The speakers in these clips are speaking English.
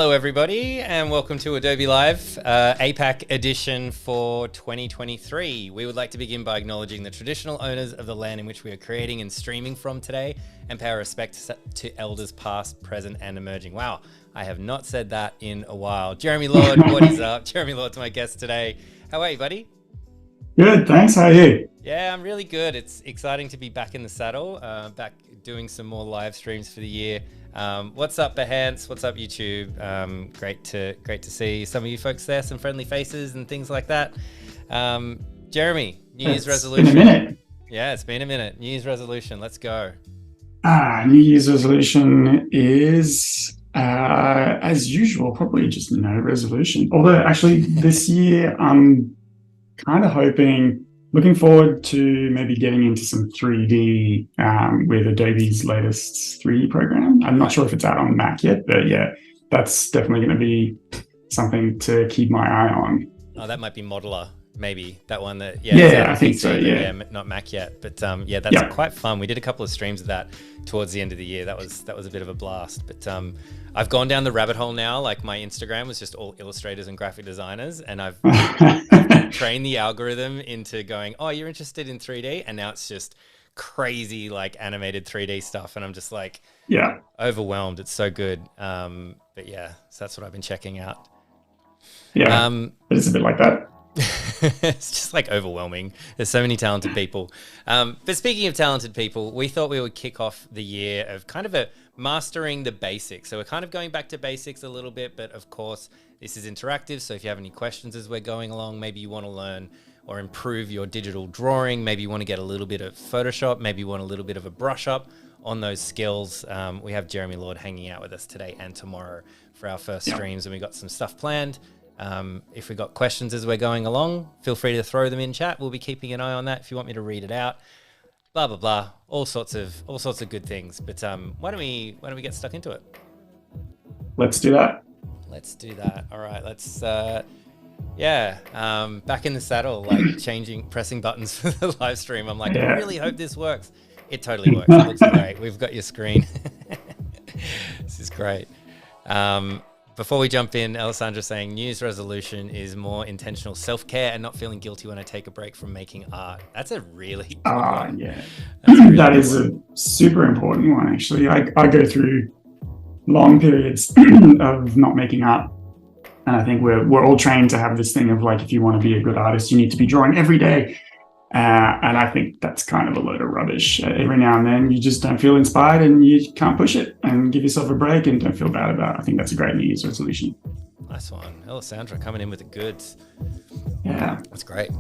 Hello, everybody, and welcome to Adobe Live, APAC edition for 2023. We would like to begin by acknowledging the traditional owners of the land in which we are creating and streaming from today, and pay our respects to elders past, present, and emerging. Wow, I have not said that in a while. Jeremy Lord, what is up? Jeremy Lord's my guest today. How are you, buddy? Good, thanks. How are you? Yeah, I'm really good. It's exciting to be back in the saddle, back doing some more live streams for the year. What's up, Behance? What's up, YouTube? Great to see some of you folks there, some friendly faces and things like that. Jeremy, New Year's resolution. It's been a minute. Yeah, it's been a minute. New Year's resolution. Let's go. New Year's resolution is, as usual, probably just no resolution. Although, actually, this year I'm kind of looking forward to maybe getting into some 3D with Adobe's latest 3D program. I'm not sure if it's out on Mac yet, but yeah, that's definitely going to be something to keep my eye on. Oh, that might be Modeler, maybe. That one that, I think so, yeah. Not Mac yet, but yeah, that's quite fun. We did a couple of streams of that towards the end of the year. That was a bit of a blast, but I've gone down the rabbit hole now. Like, my Instagram was just all illustrators and graphic designers, and I've trained the algorithm into going, oh, you're interested in 3D, and now it's just crazy like animated 3D stuff, and I'm just like overwhelmed. It's so good. But yeah, so that's what I've been checking out. It's a bit like that. It's just like overwhelming. There's so many talented people. But speaking of talented people, we thought we would kick off the year of kind of a mastering the basics. So we're kind of going back to basics a little bit, but of course this is interactive. So if you have any questions as we're going along, maybe you want to learn or improve your digital drawing, maybe you want to get a little bit of Photoshop, maybe you want a little bit of a brush up on those skills. We have Jeremy Lord hanging out with us today and tomorrow for our first streams, and we got some stuff planned. If we got questions as we're going along, feel free to throw them in chat. We'll be keeping an eye on that if you want me to read it out. Blah blah blah, all sorts of good things. But why don't we get stuck into it? Let's do that. All right, let's back in the saddle, like pressing buttons for the live stream. I'm like, I really hope this works. It totally works. It looks great. We've got your screen. This is great. Before we jump in, Alessandra saying New Year's resolution is more intentional self-care and not feeling guilty when I take a break from making art. That's a really good one. Yeah. That is a super important one, actually. I go through long periods of not making art. And I think we're all trained to have this thing of like, if you want to be a good artist, you need to be drawing every day. And I think that's kind of a load of rubbish. Every now and then you just don't feel inspired and you can't push it, and give yourself a break and don't feel bad about it. I think that's a great New Year's resolution. Nice one. Alessandra coming in with the goods. Yeah. That's great.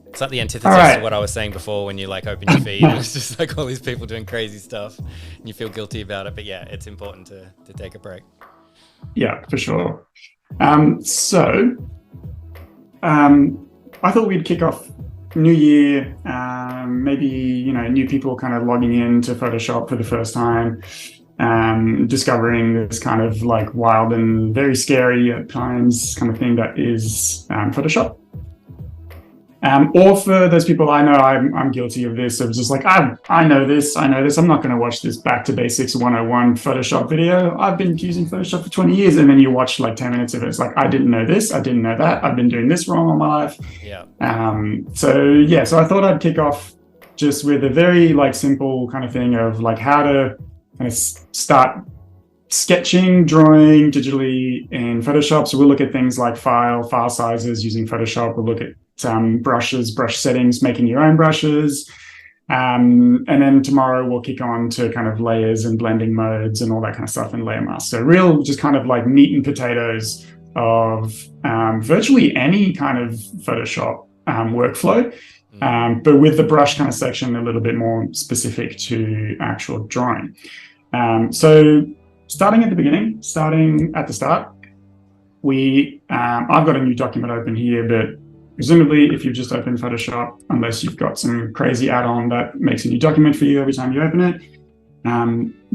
It's like the antithesis to what I was saying before when you like open your feed and it's just like all these people doing crazy stuff and you feel guilty about it. But yeah, it's important to take a break. Yeah, for sure. I thought we'd kick off New Year, maybe, new people kind of logging into Photoshop for the first time, discovering this kind of like wild and very scary at times kind of thing that is Photoshop. Or for those people I know, I'm guilty of this, of just like, I know this, I'm not going to watch this Back to Basics 101 Photoshop video. I've been using Photoshop for 20 years. And then you watch like 10 minutes of it. It's like, I didn't know this, I didn't know that. I've been doing this wrong all my life. Yeah. So I thought I'd kick off just with a very like simple kind of thing of like how to kind of start sketching, drawing digitally in Photoshop. So we'll look at things like file sizes using Photoshop. We'll look at brushes, brush settings, making your own brushes. And then tomorrow we'll kick on to kind of layers and blending modes and all that kind of stuff in Layer Master. So real just kind of like meat and potatoes of virtually any kind of Photoshop workflow, but with the brush kind of section a little bit more specific to actual drawing. So starting at the start, I've got a new document open here, but presumably, if you've just opened Photoshop, unless you've got some crazy add-on that makes a new document for you every time you open it,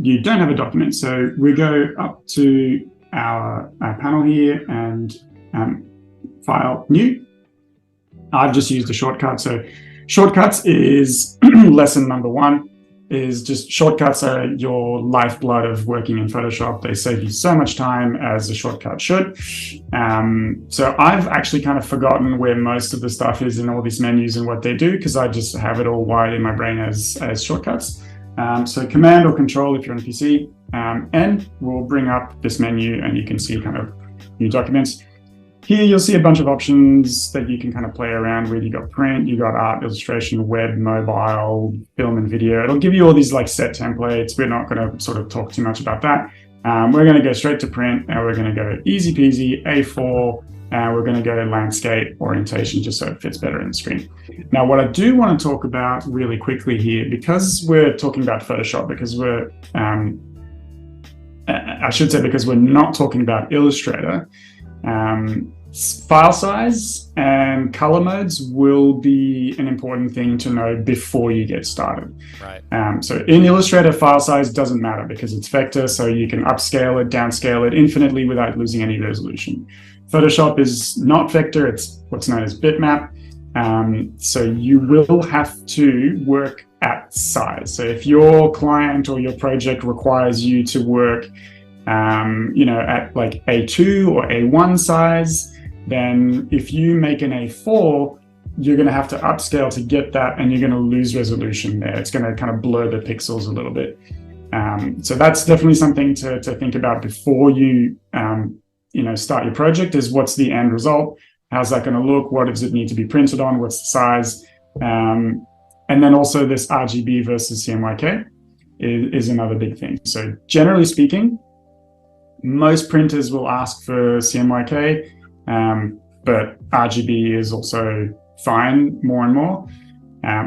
you don't have a document. So we go up to our panel here and File, New. I've just used a shortcut. So shortcuts is lesson number 1. is just shortcuts are your lifeblood of working in Photoshop. They save you so much time, as a shortcut should. So I've actually kind of forgotten where most of the stuff is in all these menus and what they do, because I just have it all wired in my brain as shortcuts. So Command or Control if you're on a PC, N will bring up this menu, and you can see kind of new documents. Here you'll see a bunch of options that you can kind of play around with. You got print, you got art, illustration, web, mobile, film and video. It'll give you all these like set templates. We're not going to sort of talk too much about that. We're going to go straight to print, and we're going to go easy peasy, A4, and we're going to go landscape orientation just so it fits better in the screen. Now, what I do want to talk about really quickly here, because we're talking about Photoshop, because we're, I should say because we're not talking about Illustrator, file size and color modes will be an important thing to know before you get started. Right. So in Illustrator, file size doesn't matter because it's vector, so you can upscale it, downscale it infinitely without losing any resolution. Photoshop is not vector, it's what's known as bitmap. So you will have to work at size. So if your client or your project requires you to work at like A2 or A1 size, then if you make an A4, you're going to have to upscale to get that, and you're going to lose resolution there. It's going to kind of blur the pixels a little bit. So that's definitely something to think about before you start your project, is what's the end result? How's that going to look? What does it need to be printed on? What's the size? And then also this RGB versus CMYK is another big thing. So generally speaking, most printers will ask for CMYK, but RGB is also fine more and more.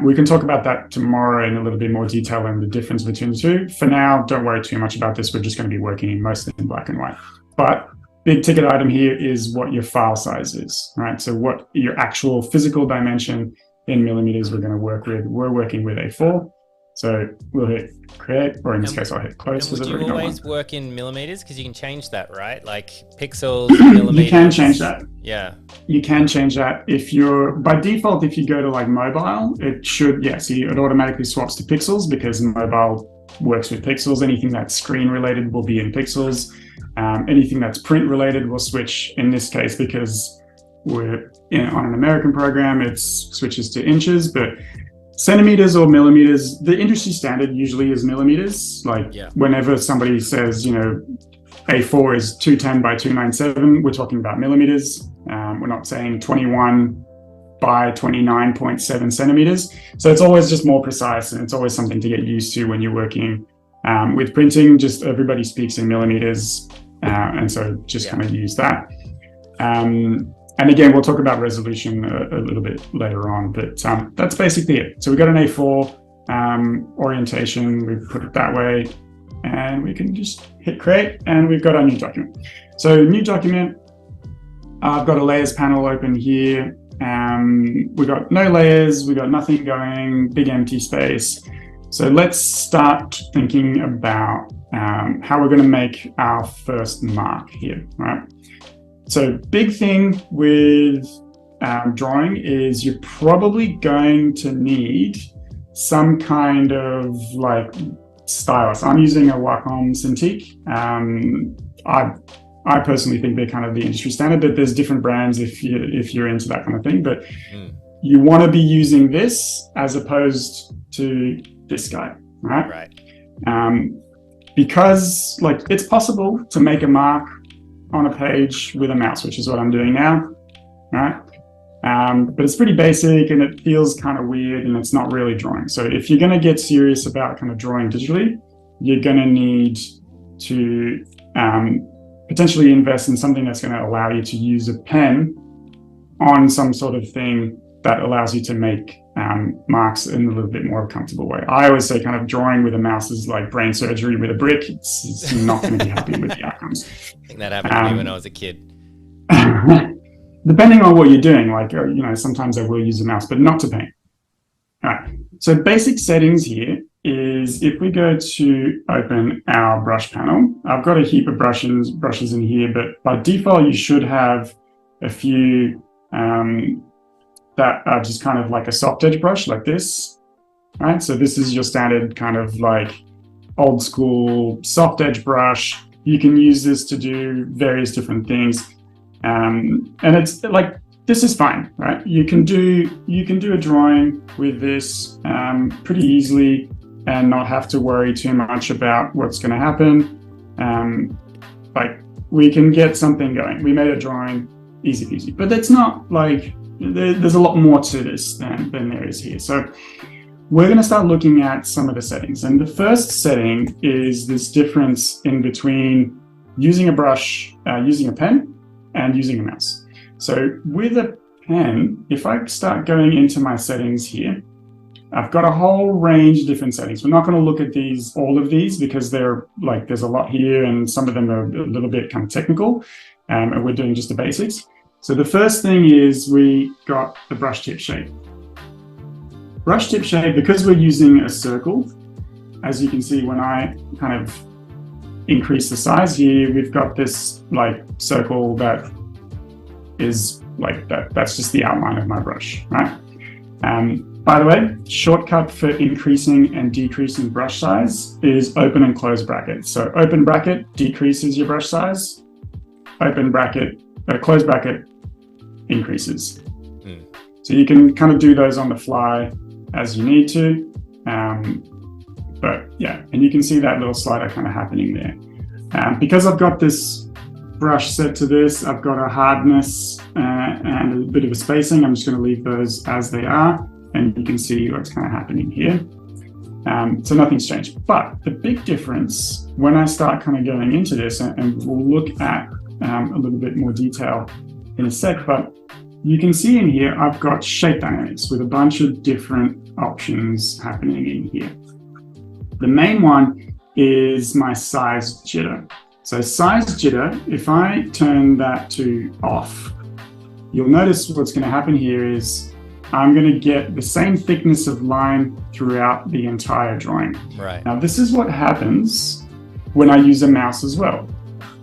We can talk about that tomorrow in a little bit more detail and the difference between the two. For now, don't worry too much about this. We're just going to be working mostly in black and white. But big ticket item here is what your file size is, right? So what your actual physical dimension in millimeters we're going to work with. We're working with A4. So we'll hit create, or in this case, I'll hit close. And would you always work in millimeters? Because you can change that, right? Like pixels, millimeters. You can change that. Yeah. You can change that. If you're, by default, if you go to like mobile, it should, see, it automatically swaps to pixels because mobile works with pixels. Anything that's screen related will be in pixels. Anything that's print related will switch in this case because we're on an American program, it switches to inches, but centimeters or millimeters, the industry standard usually is millimeters. Whenever somebody says, A4 is 210 by 297, we're talking about millimeters. We're not saying 21 by 29.7 centimeters. So it's always just more precise, and it's always something to get used to when you're working with printing. Just everybody speaks in millimeters, and so just kind of use that. And again, we'll talk about resolution a little bit later on, but that's basically it. So we've got an A4 orientation, we've put it that way, and we can just hit create, and we've got our new document. So new document, I've got a layers panel open here. We've got no layers, we've got nothing going, big empty space. So let's start thinking about how we're going to make our first mark here, right? So big thing with drawing is you're probably going to need some kind of like stylus. I'm using a Wacom Cintiq. I personally think they're kind of the industry standard, but there's different brands if you're into that kind of thing. But you want to be using this as opposed to this guy, right? Right. Because like it's possible to make a mark on a page with a mouse, which is what I'm doing now, right? But it's pretty basic and it feels kind of weird and it's not really drawing. So if you're going to get serious about kind of drawing digitally, you're going to need to potentially invest in something that's going to allow you to use a pen on some sort of thing that allows you to make marks in a little bit more comfortable way. I always say kind of drawing with a mouse is like brain surgery with a brick. It's not going to be happy with the outcomes. I think that happened to me when I was a kid. Depending on what you're doing, like, sometimes I will use a mouse, but not to paint. All right. So basic settings here is if we go to open our brush panel, I've got a heap of brushes in here, but by default, you should have a few that are just kind of like a soft edge brush like this. right? So this is your standard kind of like old school soft edge brush. You can use this to do various different things. And it's like, this is fine, right? You can do a drawing with this pretty easily and not have to worry too much about what's going to happen. Like, we can get something going. We made a drawing, easy peasy. But it's not like, there's a lot more to this than there is here. So we're going to start looking at some of the settings. And the first setting is this difference in between using a brush, using a pen, and using a mouse. So with a pen, if I start going into my settings here, I've got a whole range of different settings. We're not going to look at all of these, because they're like, there's a lot here and some of them are a little bit kind of technical, and we're doing just the basics. So the first thing is we got the brush tip shape. Brush tip shape, because we're using a circle, as you can see when I kind of increase the size here, we've got this like circle that is like that. That's just the outline of my brush, right? By the way, shortcut for increasing and decreasing brush size is open and close bracket. So open bracket decreases your brush size, open bracket, close bracket increases. So you can kind of do those on the fly as you need to. But yeah, and you can see that little slider kind of happening there. Because I've got this brush set to this, I've got a hardness and a bit of a spacing. I'm just going to leave those as they are, and you can see what's kind of happening here. So nothing's changed. But the big difference when I start kind of going into this, and we'll look at a little bit more detail in a sec, but you can see in here, I've got shape dynamics with a bunch of different options happening in here. The main one is my size jitter. So size jitter, if I turn that to off, you'll notice what's going to happen here is I'm going to get the same thickness of line throughout the entire drawing. Right. Now, this is what happens when I use a mouse as well.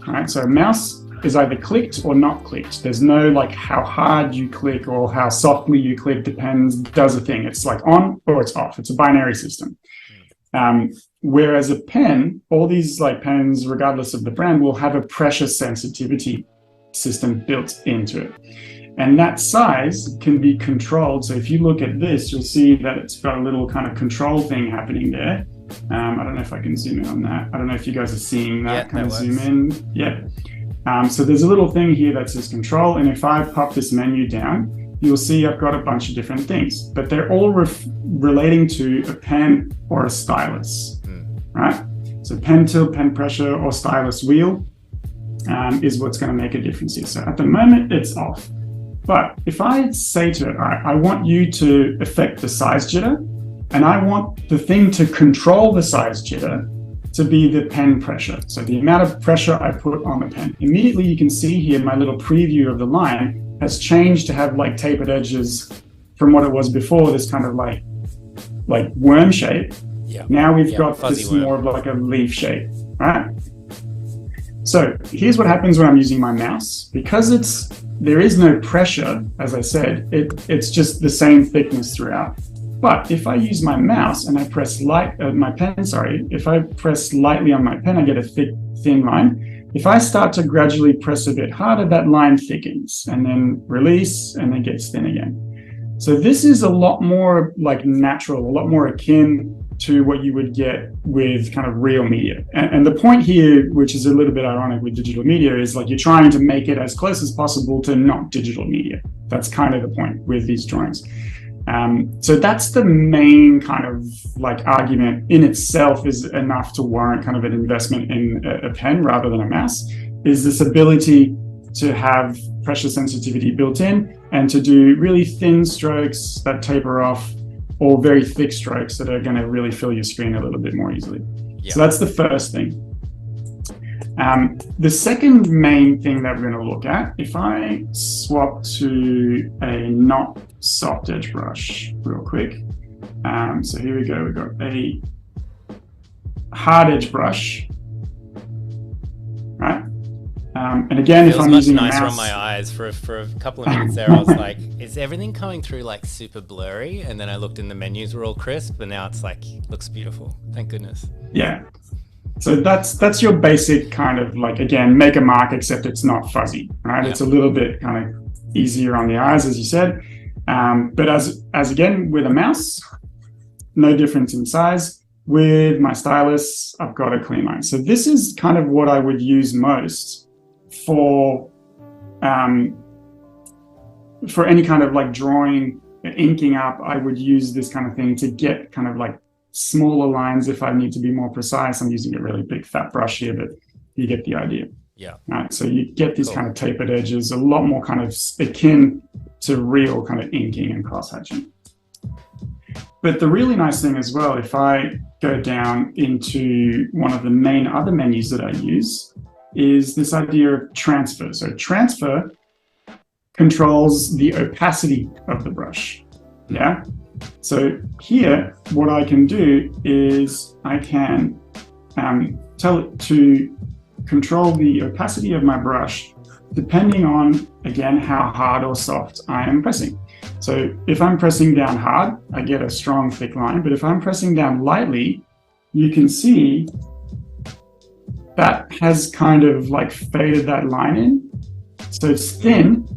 All right. So a mouse is either clicked or not clicked. There's no like how hard you click or how softly you click does a thing. It's like on or it's off. It's a binary system. Whereas a pen, all these like pens, regardless of the brand, will have a pressure sensitivity system built into it. And that size can be controlled. So if you look at this, you'll see that it's got a little kind of control thing happening there. I don't know if I can zoom in on that. I don't know if you guys are seeing that kind of zoom in. Yeah. So there's a little thing here that says control. And if I pop this menu down, you'll see I've got a bunch of different things, but they're all relating to a pen or a stylus, right? So pen tilt, pen pressure, or stylus wheel is what's going to make a difference here. So at the moment, it's off. But if I say to it, all right, I want you to affect the size jitter, and I want the thing to control the size jitter to be the pen pressure. So the amount of pressure I put on the pen. Immediately you can see here my little preview of the line has changed to have like tapered edges from what it was before, this kind of like worm shape. Yeah. Now we've got this worm. more of like a leaf shape, right? So here's what happens when I'm using my mouse. Because there is no pressure, as I said, it's just the same thickness throughout. But if I use my mouse and I press if I press lightly on my pen, I get a thin line. If I start to gradually press a bit harder, that line thickens and then release and then gets thin again. So this is a lot more like natural, a lot more akin to what you would get with kind of real media. And the point here, which is a little bit ironic with digital media, is like you're trying to make it as close as possible to not digital media. That's kind of the point with these drawings. So that's the main kind of like argument in itself is enough to warrant kind of an investment in a pen rather than a mouse, is this ability to have pressure sensitivity built in and to do really thin strokes that taper off, or very thick strokes that are going to really fill your screen a little bit more easily. Yeah. So that's the first thing. The second main thing that we're going to look at, if I swap to a not soft edge brush real quick. So here we go. We've got a hard edge brush, right? And again, if Feels I'm much using a nicer on mouse, my eyes. For a couple of minutes there, I was like, is everything coming through like super blurry? And then I looked and the menus were all crisp, but now it's like, looks beautiful. Thank goodness. yeah. So that's your basic kind of like, again, make a mark, except it's not fuzzy, right? Yeah. It's a little bit kind of easier on the eyes, as you said. But as again, with a mouse, no difference in size. With my stylus, I've got a clean line. So this is kind of what I would use most for any kind of like drawing, inking up. I would use this kind of thing to get kind of like smaller lines if I need to be more precise. I'm using a really big fat brush here, but you get the idea. Yeah. Right. So you get these kind of tapered edges, a lot more kind of akin to real kind of inking and cross-hatching. But the really nice thing as well, if I go down into one of the main other menus that I use, is this idea of transfer. So transfer controls the opacity of the brush. Yeah. So here, what I can do is I can tell it to control the opacity of my brush depending on, again, how hard or soft I am pressing. So if I'm pressing down hard, I get a strong, thick line. But if I'm pressing down lightly, you can see that has kind of like faded that line in. So it's thin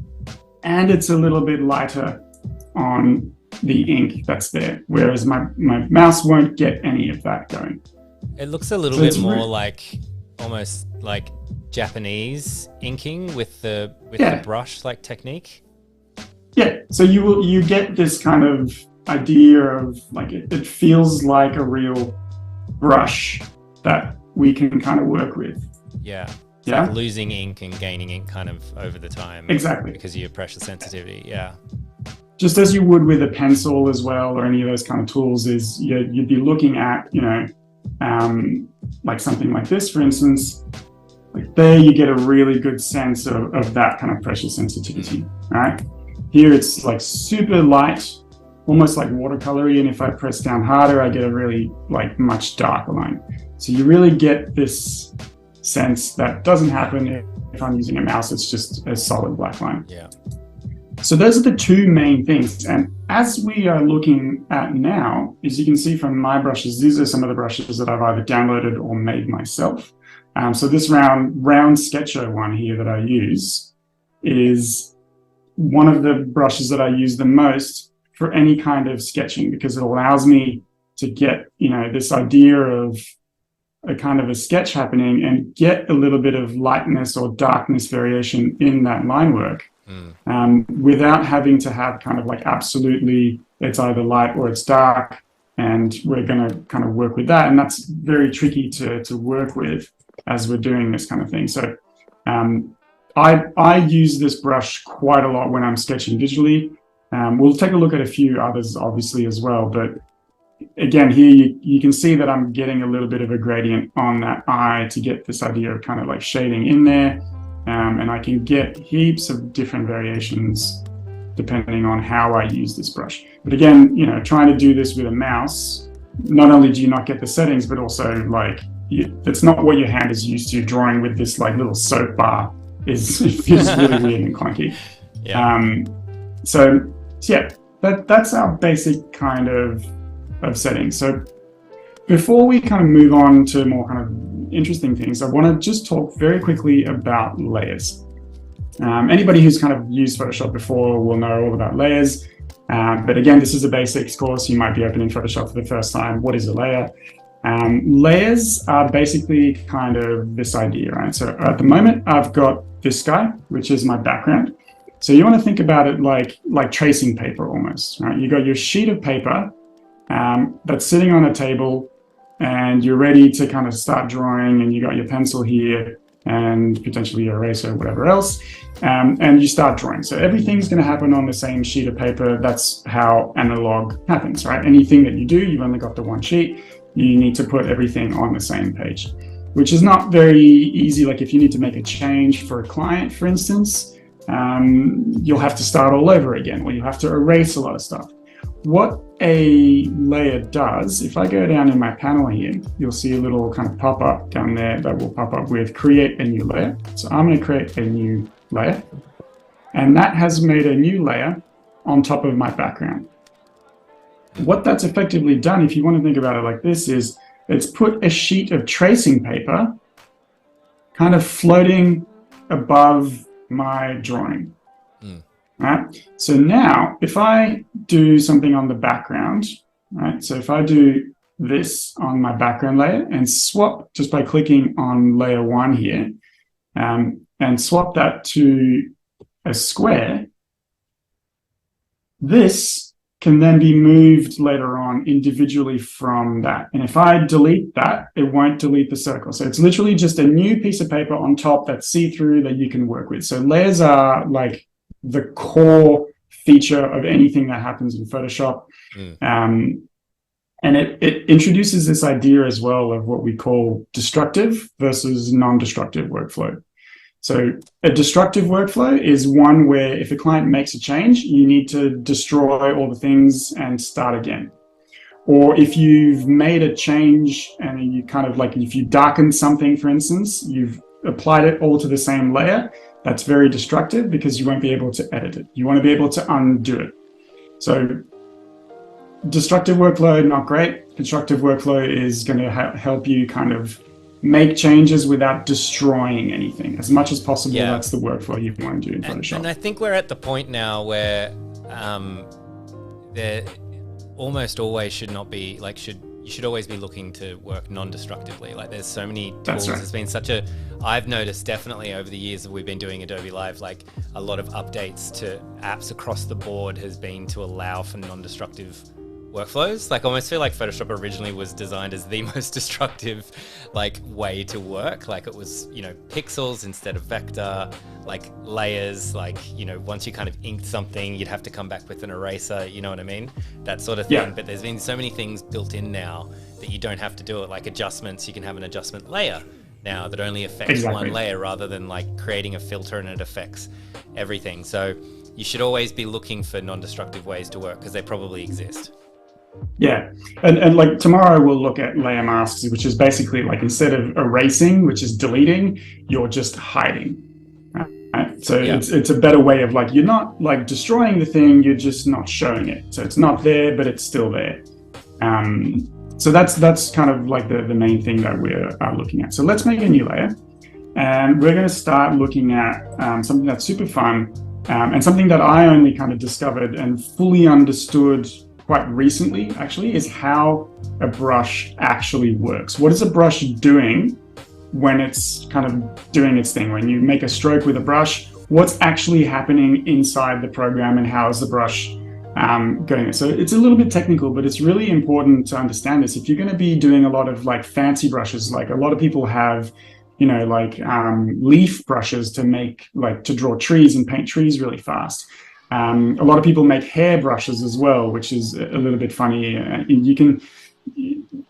and it's a little bit lighter on the ink that's there, whereas my mouse won't get any of that going. It looks a little bit more like almost like Japanese inking with the brush like technique. Yeah, so you get this kind of idea of like it feels like a real brush that we can kind of work with. Yeah. It's like losing ink and gaining ink kind of over the time. Exactly. Because of your pressure sensitivity. Yeah. Just as you would with a pencil as well, or any of those kind of tools, is you'd be looking at, like something like this, for instance. Like there, you get a really good sense of that kind of pressure sensitivity, right? Here, it's like super light, almost like watercolory, and if I press down harder, I get a really like much darker line. So you really get this sense that doesn't happen if I'm using a mouse. It's just a solid black line. Yeah. So those are the two main things. And as we are looking at now, as you can see from my brushes, these are some of the brushes that I've either downloaded or made myself. So this round sketcher one here that I use is one of the brushes that I use the most for any kind of sketching, because it allows me to get, this idea of a kind of a sketch happening and get a little bit of lightness or darkness variation in that line work. Without having to have kind of like absolutely it's either light or it's dark, and we're going to kind of work with that, and that's very tricky to work with as we're doing this kind of thing. So I use this brush quite a lot when I'm sketching digitally. We'll take a look at a few others obviously as well, but again here you can see that I'm getting a little bit of a gradient on that eye to get this idea of kind of like shading in there. And I can get heaps of different variations depending on how I use this brush. But again, trying to do this with a mouse, not only do you not get the settings, but also like that's not what your hand is used to. Drawing with this like little soap bar it feels really weird and clunky. Yeah. So yeah, that's our basic kind of settings. So before we kind of move on to more kind of interesting things, I want to just talk very quickly about layers. Anybody who's kind of used Photoshop before will know all about layers. But again, this is a basics course. You might be opening Photoshop for the first time. What is a layer? Layers are basically kind of this idea, right? So at the moment, I've got this guy, which is my background. So you want to think about it like tracing paper almost, right? You got your sheet of paper that's sitting on a table, and you're ready to kind of start drawing, and you got your pencil here and potentially your eraser, whatever else, and you start drawing. So everything's going to happen on the same sheet of paper. That's how analog happens, right? Anything that you do, you've only got the one sheet. You need to put everything on the same page, which is not very easy. Like if you need to make a change for a client, for instance, you'll have to start all over again, or you have to erase a lot of stuff. what a layer does, if I go down in my panel here, you'll see a little kind of pop-up down there that will pop up with create a new layer. So I'm going to create a new layer, and that has made a new layer on top of my background. What that's effectively done, if you want to think about it like this, is it's put a sheet of tracing paper kind of floating above my drawing. Right? So now if I do something on the background, right? So if I do this on my background layer and swap just by clicking on layer 1 here, and swap that to a square, this can then be moved later on individually from that. And if I delete that, it won't delete the circle. So it's literally just a new piece of paper on top that's see-through that you can work with. So layers are like the core feature of anything that happens in Photoshop. And it introduces this idea as well of what we call destructive versus non-destructive workflow. So a destructive workflow is one where if a client makes a change, you need to destroy all the things and start again. Or if you've made a change and you kind of like, if you darken something, for instance, you've applied it all to the same layer, that's very destructive because you won't be able to edit it. You want to be able to undo it. So destructive workflow, not great. Constructive workflow is going to help you kind of make changes without destroying anything. As much as possible, that's the workflow you want to do in Photoshop. And I think we're at the point now where there almost always should not be, like, you should always be looking to work non-destructively. Like, there's so many tools. That's right. There's been such a, I've noticed definitely over the years that we've been doing Adobe Live, like a lot of updates to apps across the board has been to allow for non-destructive workflows. Like, I almost feel like Photoshop originally was designed as the most destructive like way to work. Like, it was, you know, pixels instead of vector, like layers, like, you know, once you kind of inked something, you'd have to come back with an eraser, you know what I mean? That sort of thing. Yeah. But there's been so many things built in now that you don't have to do it. Like adjustments, you can have an adjustment layer now that only affects one layer rather than like creating a filter and it affects everything. So you should always be looking for non-destructive ways to work because they probably exist. Yeah, and like tomorrow we'll look at layer masks, which is basically like instead of erasing, which is deleting, you're just hiding. Right? So it's a better way of like, you're not like destroying the thing, you're just not showing it. So it's not there, but it's still there. So that's kind of like the main thing that we're looking at. So let's make a new layer, and we're going to start looking at something that's super fun, and something that I only kind of discovered and fully understood quite recently, actually, is how a brush actually works. What is a brush doing when it's kind of doing its thing? When you make a stroke with a brush, what's actually happening inside the program and how is the brush going? So it's a little bit technical, but it's really important to understand this. If you're going to be doing a lot of like fancy brushes, like a lot of people have, you know, like leaf brushes to make, like to draw trees and paint trees really fast. A lot of people make hair brushes as well, which is a little bit funny. You can,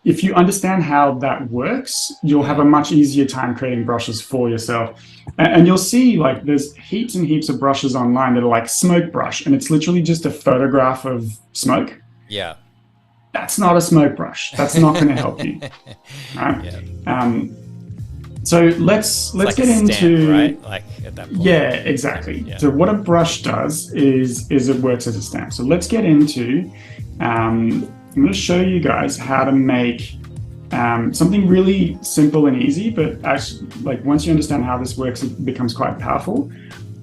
if you understand how that works, you'll have a much easier time creating brushes for yourself. And you'll see like there's heaps and heaps of brushes online that are like smoke brush, and it's literally just a photograph of smoke. Yeah. That's not a smoke brush. That's not going to help you. Right? Yeah. So let's like get into stamp, right? Like at that point. Yeah, exactly. Yeah. So what a brush does is it works as a stamp. So let's get into. I'm going to show you guys how to make something really simple and easy, but actually, like once you understand how this works, it becomes quite powerful.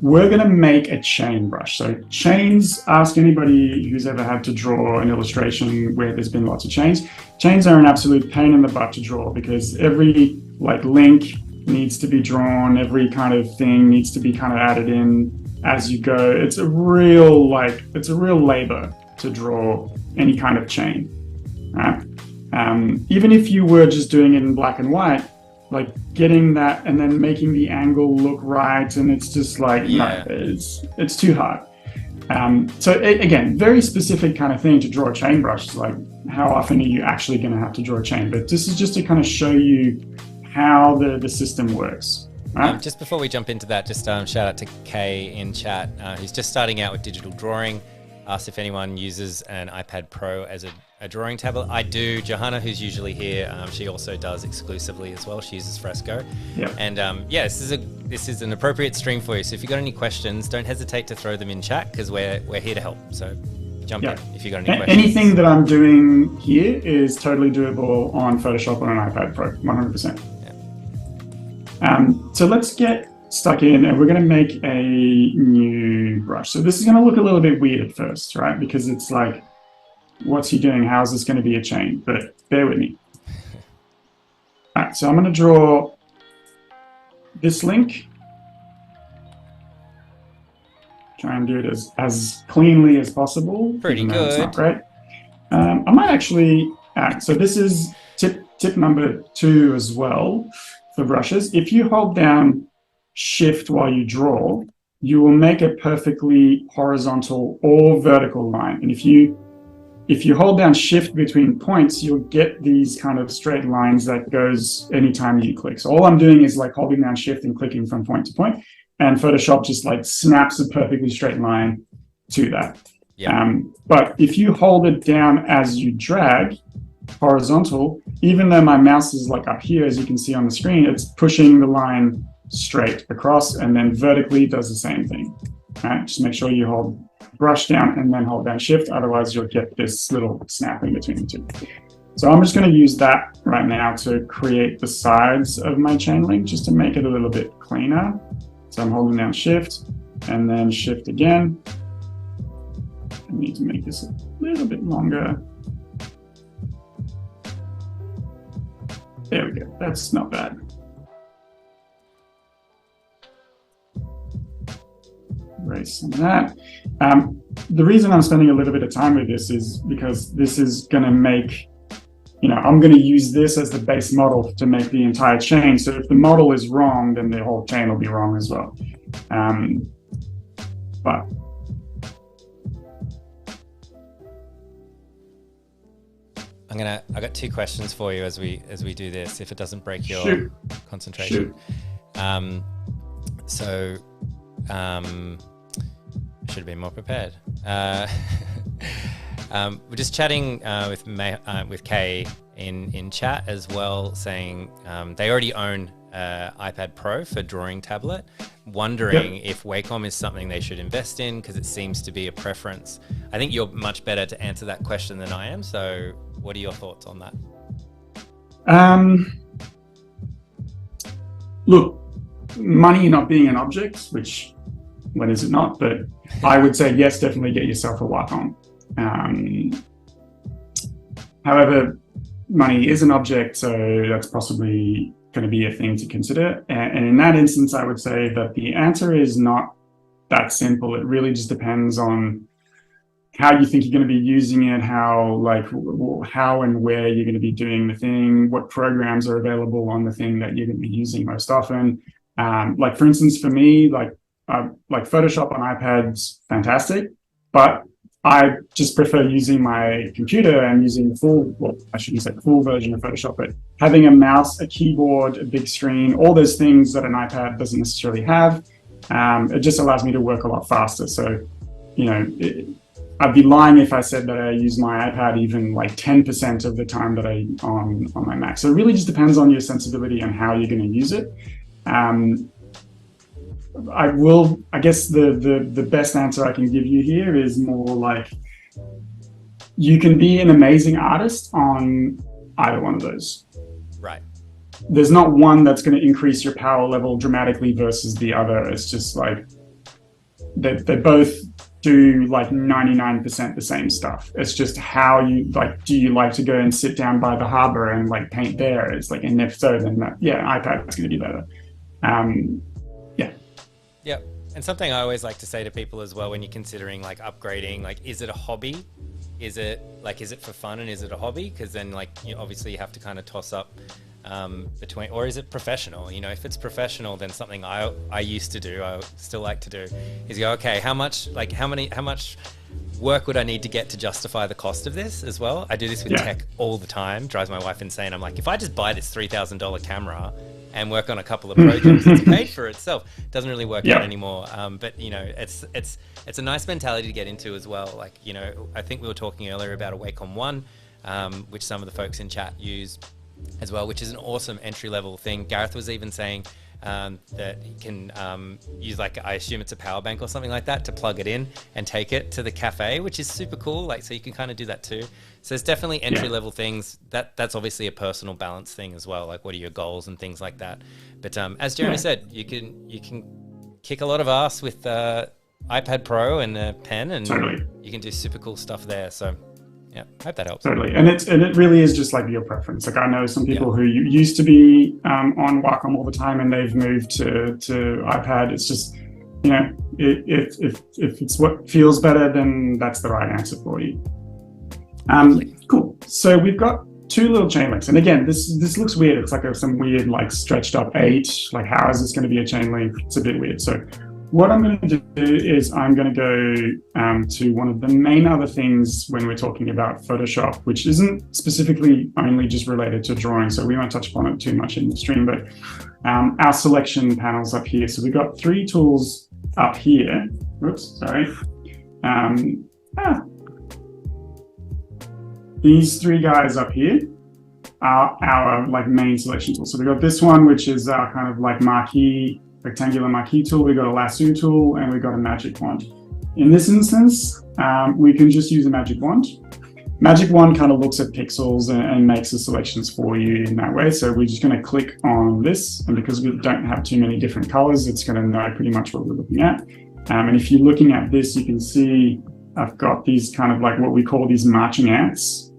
We're going to make a chain brush. So chains, ask anybody who's ever had to draw an illustration where there's been lots of chains. Chains are an absolute pain in the butt to draw because every like link needs to be drawn, every kind of thing needs to be kind of added in as you go. It's a real labor to draw any kind of chain. Right? Even if you were just doing it in black and white, like getting that and then making the angle look right, and it's just like no, it's too hard. So again, very specific kind of thing to draw a chain brush. It's like how often are you actually going to have to draw a chain? But this is just to kind of show you how the system works. Right? Just before we jump into that, just shout out to Kay in chat, who's just starting out with digital drawing. asked if anyone uses an iPad Pro as a drawing tablet. I do. Johanna, who's usually here, she also does exclusively as well. She uses Fresco. Yeah. And yeah, this is an appropriate stream for you. So if you've got any questions, don't hesitate to throw them in chat because we're here to help. So jump in if you've got any questions. Anything that I'm doing here is totally doable on Photoshop on an iPad Pro, 100%. Yeah. So let's get stuck in, and we're going to make a new brush. So this is going to look a little bit weird at first, right? Because it's like, what's he doing? How is this going to be a chain? But bear with me. All right, so I'm going to draw this link. Try and do it as cleanly as possible. Pretty good. It's not great. I might actually, so this is tip number 2 as well for brushes. If you hold down Shift while you draw, you will make a perfectly horizontal or vertical line. And if you hold down Shift between points, you'll get these kind of straight lines that goes anytime you click. So all I'm doing is like holding down Shift and clicking from point to point, and Photoshop just like snaps a perfectly straight line to that. Yeah. But if you hold it down as you drag horizontal, even though my mouse is like up here, as you can see on the screen, it's pushing the line straight across, and then vertically does the same thing. All right, just make sure you hold brush down and then hold down Shift, otherwise you'll get this little snap in between the two. So I'm just going to use that right now to create the sides of my chain link, just to make it a little bit cleaner. So I'm holding down Shift and then Shift again. I need to make this a little bit longer. There we go, that's not bad. Erase that. The reason I'm spending a little bit of time with this is because this is going to make, I'm going to use this as the base model to make the entire chain. So if the model is wrong, then the whole chain will be wrong as well. But I got 2 questions for you as we do this, if it doesn't break your concentration. Should have been more prepared. We're just chatting with Kay in chat as well, saying they already own iPad Pro for drawing tablet, wondering if Wacom is something they should invest in because it seems to be a preference. I think you're much better to answer that question than I am. So what are your thoughts on that? Look, money not being an object, which when is it not? But I would say yes, definitely get yourself a Wacom. However, money is an object, so that's possibly going to be a thing to consider. And in that instance, I would say that the answer is not that simple. It really just depends on how you think you're going to be using it, how and where you're going to be doing the thing, what programs are available on the thing that you're going to be using most often. Like for instance, for me, like Photoshop on iPad's fantastic, but I just prefer using my computer and using the full version of Photoshop, but having a mouse, a keyboard, a big screen, all those things that an iPad doesn't necessarily have, it just allows me to work a lot faster. So, I'd be lying if I said that I use my iPad even like 10% of the time that I on my Mac. So it really just depends on your sensibility and how you're going to use it. I guess the best answer I can give you here is more like you can be an amazing artist on either one of those. Right. There's not one that's going to increase your power level dramatically versus the other. It's just like they both do like 99% the same stuff. It's just how you like, do you like to go and sit down by the harbor and like paint there? It's like, and if so, then iPad is going to be better. Yep. And something I always like to say to people as well when you're considering like upgrading, like, is it a hobby? Is it for fun and is it a hobby? Because then obviously you have to kind of toss up between, or is it professional? If it's professional, then something I used to do, I still like to do, is go, okay, how much work would I need to get to justify the cost of this as well? I do this with tech all the time, drives my wife insane. I'm like, if I just buy this $3,000 camera, and work on a couple of projects, it's paid for itself. It doesn't really work Yeah. out anymore. But you know, it's a nice mentality to get into as well. Like, you know, I think we were talking earlier about a Wacom One, which some of the folks in chat use as well, which is an awesome entry level thing. Gareth was even saying that he can use, like, I assume it's a power bank or something like that, to plug it in and take it to the cafe, which is super cool. Like, so you can kind of do that too. So there's definitely entry level things. That's obviously a personal balance thing as well. Like, what are your goals and things like that. But as Jeremy said, you can kick a lot of ass with iPad Pro and a pen, and you can do super cool stuff there. So yeah, I hope that helps. Totally. And it really is just like your preference. Like, I know some people who used to be on Wacom all the time and they've moved to iPad. It's just, you know, if it's what feels better, then that's the right answer for you. Cool. So we've got two little chain links. And again, this looks weird. It's like some weird, like, stretched up 8. Like, how is this going to be a chain link? It's a bit weird. So what I'm going to do is I'm going to go to one of the main other things when we're talking about Photoshop, which isn't specifically only just related to drawing, so we won't touch upon it too much in the stream, but our selection panels up here. So we've got 3 tools up here. Oops, sorry. These 3 guys up here are our, like, main selection tools. So we've got this one, which is our kind of like rectangular marquee tool. We got a lasso tool, and we got a magic wand. In this instance, we can just use a magic wand. Magic wand kind of looks at pixels and makes the selections for you in that way. So we're just going to click on this, and because we don't have too many different colors, it's going to know pretty much what we're looking at. And if you're looking at this, you can see I've got these kind of like what we call these marching ants.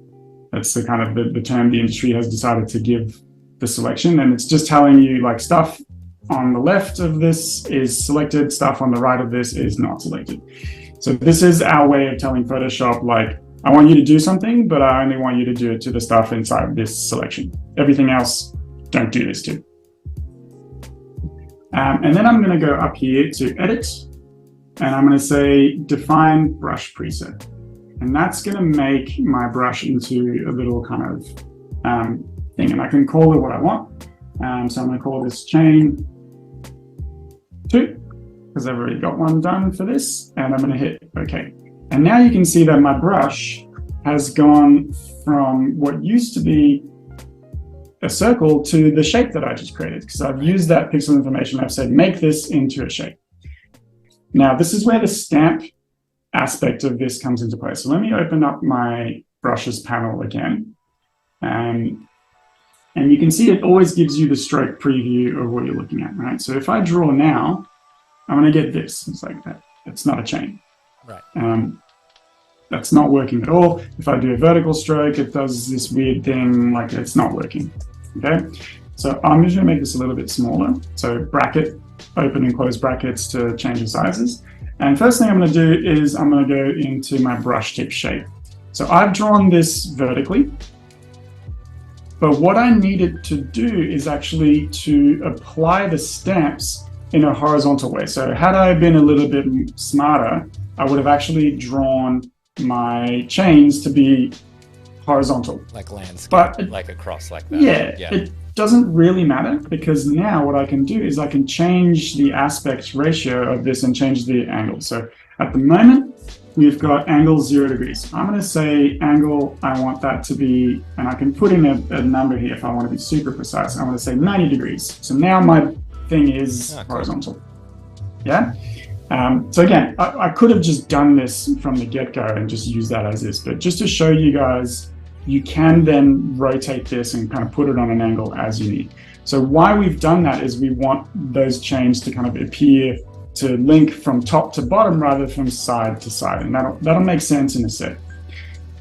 That's the kind of the term the industry has decided to give the selection, and it's just telling you, like, stuff on the left of this is selected, stuff on the right of this is not selected. So this is our way of telling Photoshop, like, I want you to do something, but I only want you to do it to the stuff inside this selection. Everything else, don't do this to. And then I'm going to go up here to Edit, and I'm going to say Define Brush Preset. And that's going to make my brush into a little kind of thing, and I can call it what I want. So I'm going to call this Chain 2, because I've already got one done for this, and I'm going to hit OK. And now you can see that my brush has gone from what used to be a circle to the shape that I just created, because I've used that pixel information. I've said, make this into a shape. Now, this is where the stamp aspect of this comes into play. So let me open up my brushes panel again. And you can see it always gives you the stroke preview of what you're looking at, right? So if I draw now, I'm going to get this. It's like that. It's not a chain. Right. That's not working at all. If I do a vertical stroke, it does this weird thing, like it's not working. Okay. So I'm just going to make this a little bit smaller. So bracket, open and close brackets to change the sizes. And first thing I'm going to do is I'm going to go into my brush tip shape. So I've drawn this vertically, but what I needed to do is actually to apply the stamps in a horizontal way. So had I been a little bit smarter, I would have actually drawn my chains to be horizontal. Like landscape, but like across like that. Yeah, it doesn't really matter, because now what I can do is I can change the aspect ratio of this and change the angle. So at the moment, we've got angle 0 degrees. I'm going to say angle, I want that to be, and I can put in a number here if I want to be super precise. I'm going to say 90 degrees. So now my thing is horizontal. Yeah. So again, I could have just done this from the get-go and just use that as is, but just to show you guys, you can then rotate this and kind of put it on an angle as you need. So why we've done that is we want those chains to kind of appear to link from top to bottom rather from side to side, and that'll make sense in a sec.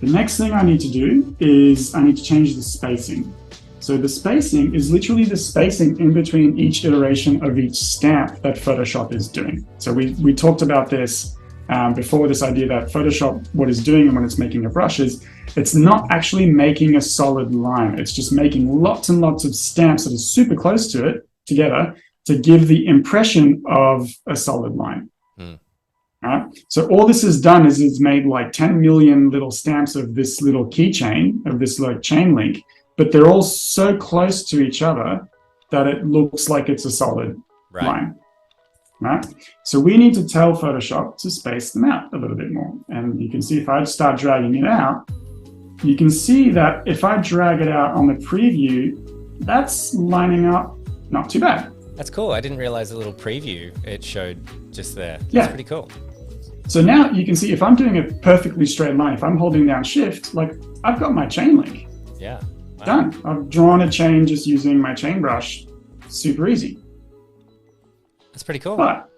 The next thing I need to do is I need to change the spacing. So the spacing is literally the spacing in between each iteration of each stamp that Photoshop is doing. So we talked about this before, this idea that Photoshop, what it's doing and when it's making a brush is, it's not actually making a solid line. It's just making lots and lots of stamps that are super close to it together to give the impression of a solid line. Right? So all this has done is it's made like 10 million little stamps of this little keychain, of this like chain link, but they're all so close to each other that it looks like it's a solid Right. line, right? So we need to tell Photoshop to space them out a little bit more. And you can see if I start dragging it out, you can see that if I drag it out on the preview, that's lining up not too bad. That's cool. I didn't realize the little preview it showed just there. That's Yeah. pretty cool. So now you can see if I'm doing a perfectly straight line, if I'm holding down shift, like I've got my chain link Yeah. Wow. done. I've drawn a chain just using my chain brush. Super easy. That's pretty cool. But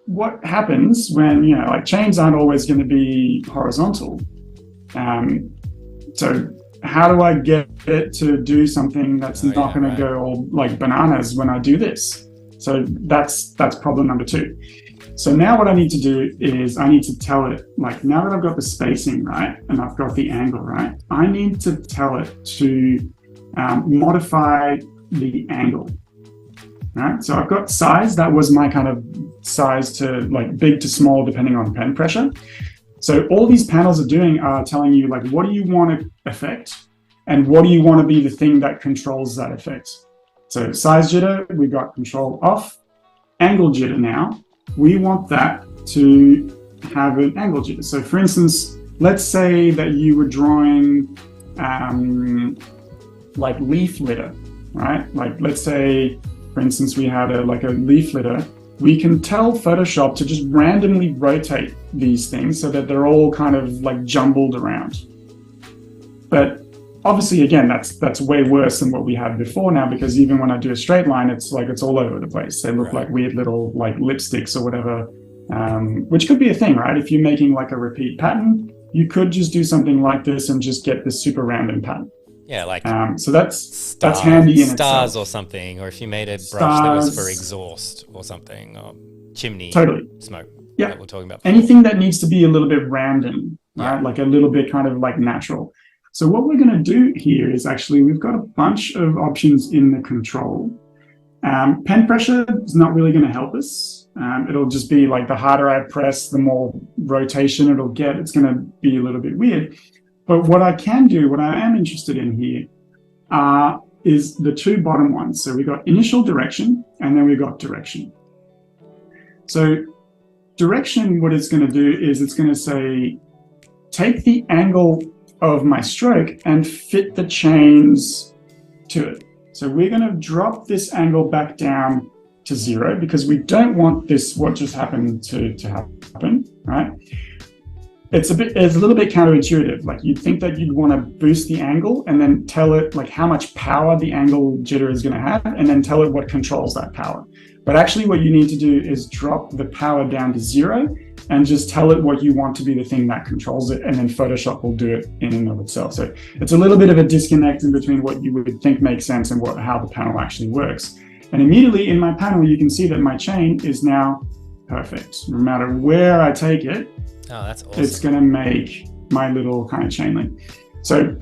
what happens when, you know, like chains aren't always going to be horizontal. So how do I get it to do something that's not going to go all like bananas when I do this? So that's problem number 2. So now what I need to do is I need to tell it, like now that I've got the spacing right and I've got the angle right, I need to tell it to modify the angle. Right, so I've got size. That was my kind of size to like big to small, depending on pen pressure. So all these panels are doing are telling you like, what do you want to affect? And what do you want to be the thing that controls that effect? So size jitter, we've got control off. Angle jitter now, we want that to have an angle jitter. So for instance, let's say that you were drawing like leaf litter, right? Like let's say, for instance, we had a leaf litter. We can tell Photoshop to just randomly rotate these things so that they're all kind of like jumbled around. But obviously, again, that's way worse than what we had before now, because even when I do a straight line, it's like it's all over the place. They look like weird little like lipsticks or whatever, which could be a thing, right? If you're making like a repeat pattern, you could just do something like this and just get this super random pattern. Yeah, like so that's handy in stars itself. or something, or if you made a brush that was for exhaust or something, or chimney smoke. Yeah, that we're talking about before. Anything that needs to be a little bit random, right? Like a little bit kind of like natural. So what we're going to do here is actually we've got a bunch of options in the control. Pen pressure is not really going to help us. It'll just be like the harder I press, the more rotation it'll get. It's going to be a little bit weird. But what I can do, what I am interested in here, is the 2 bottom ones. So we got initial direction, and then we got direction. So direction, what it's going to do is it's going to say, take the angle of my stroke and fit the chains to it. So we're going to drop this angle back down to 0 because we don't want this, what just happened to happen, right? It's a little bit counterintuitive. Like you'd think that you'd want to boost the angle and then tell it like how much power the angle jitter is going to have, and then tell it what controls that power. But actually what you need to do is drop the power down to 0 and just tell it what you want to be the thing that controls it, and then Photoshop will do it in and of itself. So it's a little bit of a disconnect in between what you would think makes sense and how the panel actually works. And immediately in my panel, you can see that my chain is now perfect. No matter where I take it, that's awesome. It's going to make my little kind of chain link. So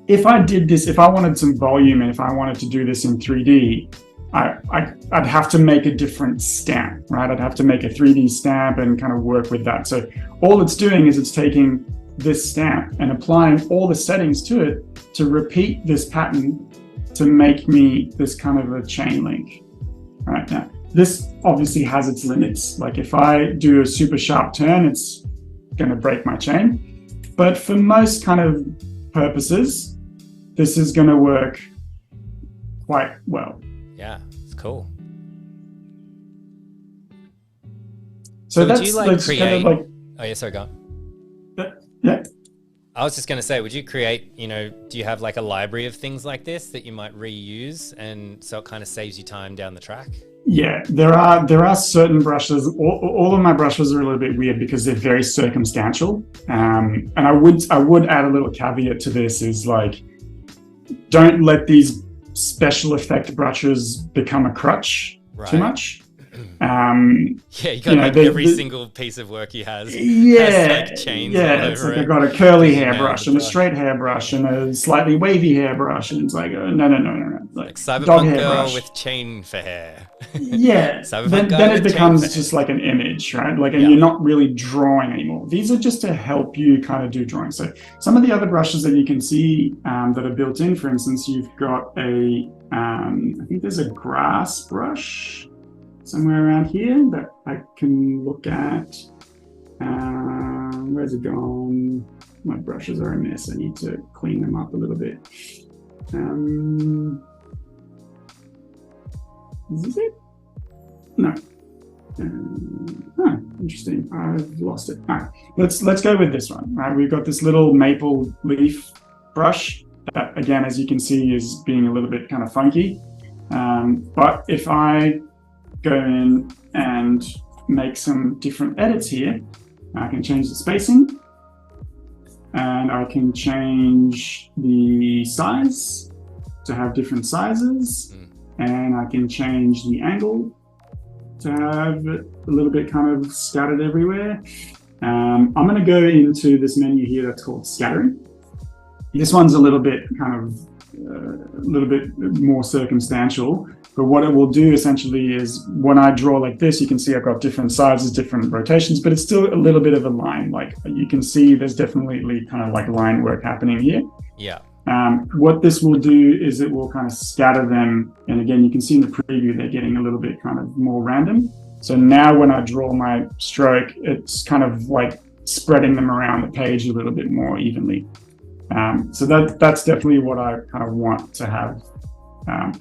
if I did this, if I wanted some volume and if I wanted to do this in 3D, I'd have to make a different stamp, right? I'd have to make a 3D stamp and kind of work with that. So all it's doing is it's taking this stamp and applying all the settings to it to repeat this pattern to make me this kind of a chain link. Right now, this obviously has its limits. Like if I do a super sharp turn, it's going to break my chain. But for most kind of purposes, this is going to work quite well. Yeah, it's cool. So would that's you like create? Kind of like, oh yeah, sorry, go on. Yeah. I was just going to say, would you create? Do you have like a library of things like this that you might reuse, and so it kind of saves you time down the track? Yeah, there are certain brushes. All of my brushes are a little bit weird because they're very circumstantial. And I would add a little caveat to this is like, don't let these special effect brushes become a crutch too much. Yeah, you got like every single piece of work he has. Yeah, has like chains all it's over like it. I've got a curly hairbrush and a straight hairbrush and a slightly wavy hairbrush, and it's like no. Like Cyberpunk girl with chain for hair. Yeah, then it becomes just like an image, right? Like, and you're not really drawing anymore. These are just to help you kind of do drawing. So some of the other brushes that you can see that are built in, for instance, you've got a I think there's a grass brush somewhere around here that I can look at. Where's it gone? My brushes are a mess. I need to clean them up a little bit. Is this it? No. Interesting. I've lost it. All right. Let's go with this one. All right, we've got this little maple leaf brush that, again, as you can see, is being a little bit kind of funky. But if I go in and make some different edits here, I can change the spacing, and I can change the size to have different sizes, and I can change the angle to have it a little bit kind of scattered everywhere. I'm going to go into this menu here that's called scattering. This one's a little bit kind of a little bit more circumstantial, but what it will do essentially is when I draw like this, you can see I've got different sizes, different rotations, but it's still a little bit of a line. Like you can see there's definitely kind of like line work happening here. Yeah. What this will do is it will kind of scatter them. And again, you can see in the preview, they're getting a little bit kind of more random. So now when I draw my stroke, it's kind of like spreading them around the page a little bit more evenly. So that's definitely what I kind of want to have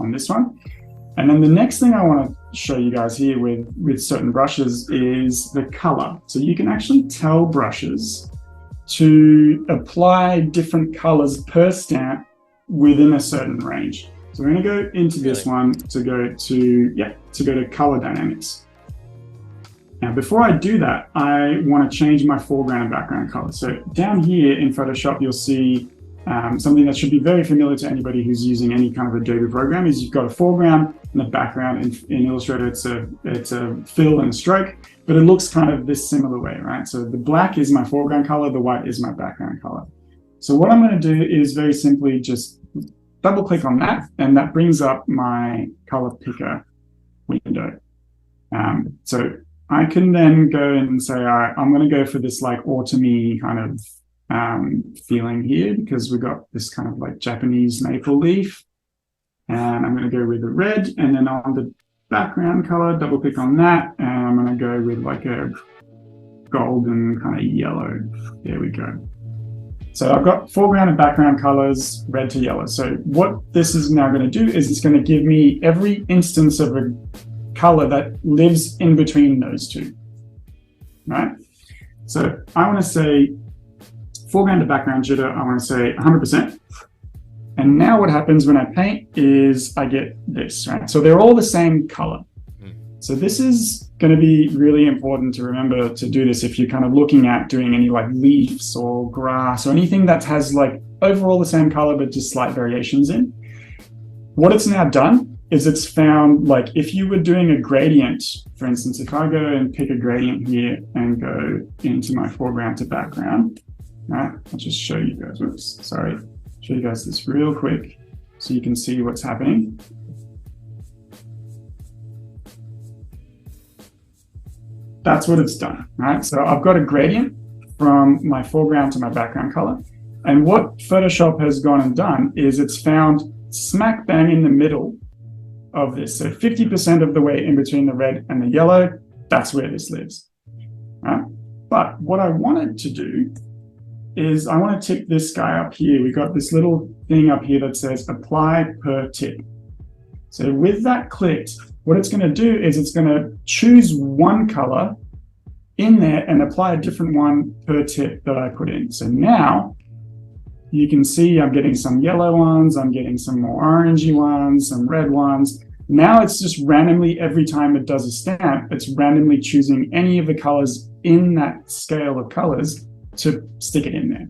on this one. And then the next thing I want to show you guys here with certain brushes is the color. So you can actually tell brushes to apply different colors per stamp within a certain range. So we're going to go into this one to go to color dynamics. Now, before I do that, I want to change my foreground and background color. So down here in Photoshop, you'll see something that should be very familiar to anybody who's using any kind of Adobe program is you've got a foreground and a background. In Illustrator, it's a fill and a stroke, but it looks kind of this similar way, right? So the black is my foreground color, the white is my background color. So what I'm going to do is very simply just double click on that, and that brings up my color picker window. So I can then go in and say, all right, I'm going to go for this like autumny kind of feeling here because we've got this kind of like Japanese maple leaf. And I'm going to go with the red, and then on the background color, double click on that, and I'm going to go with like a golden kind of yellow. There we go. So I've got foreground and background colors, red to yellow. So what this is now going to do is it's going to give me every instance of a color that lives in between those two, right? So I want to say foreground to background jitter, I want to say 100%. And now what happens when I paint is I get this, right? So they're all the same color. So this is going to be really important to remember to do this if you're kind of looking at doing any like leaves or grass or anything that has like overall the same color but just slight variations in. What it's now done is it's found like if you were doing a gradient, for instance, if I go and pick a gradient here and go into my foreground to background, right? I'll just show you guys, show you guys this real quick so you can see what's happening. That's what it's done, right? So I've got a gradient from my foreground to my background color. And what Photoshop has gone and done is it's found smack bang in the middle of this. So 50% of the way in between the red and the yellow, that's where this lives, right? But what I wanted to do is I want to tip this guy up here. We've got this little thing up here that says apply per tip. So with that clicked, what it's going to do is it's going to choose one color in there and apply a different one per tip that I put in. So now you can see I'm getting some yellow ones, I'm getting some more orangey ones, some red ones. Now it's just randomly, every time it does a stamp, it's randomly choosing any of the colors in that scale of colors to stick it in there.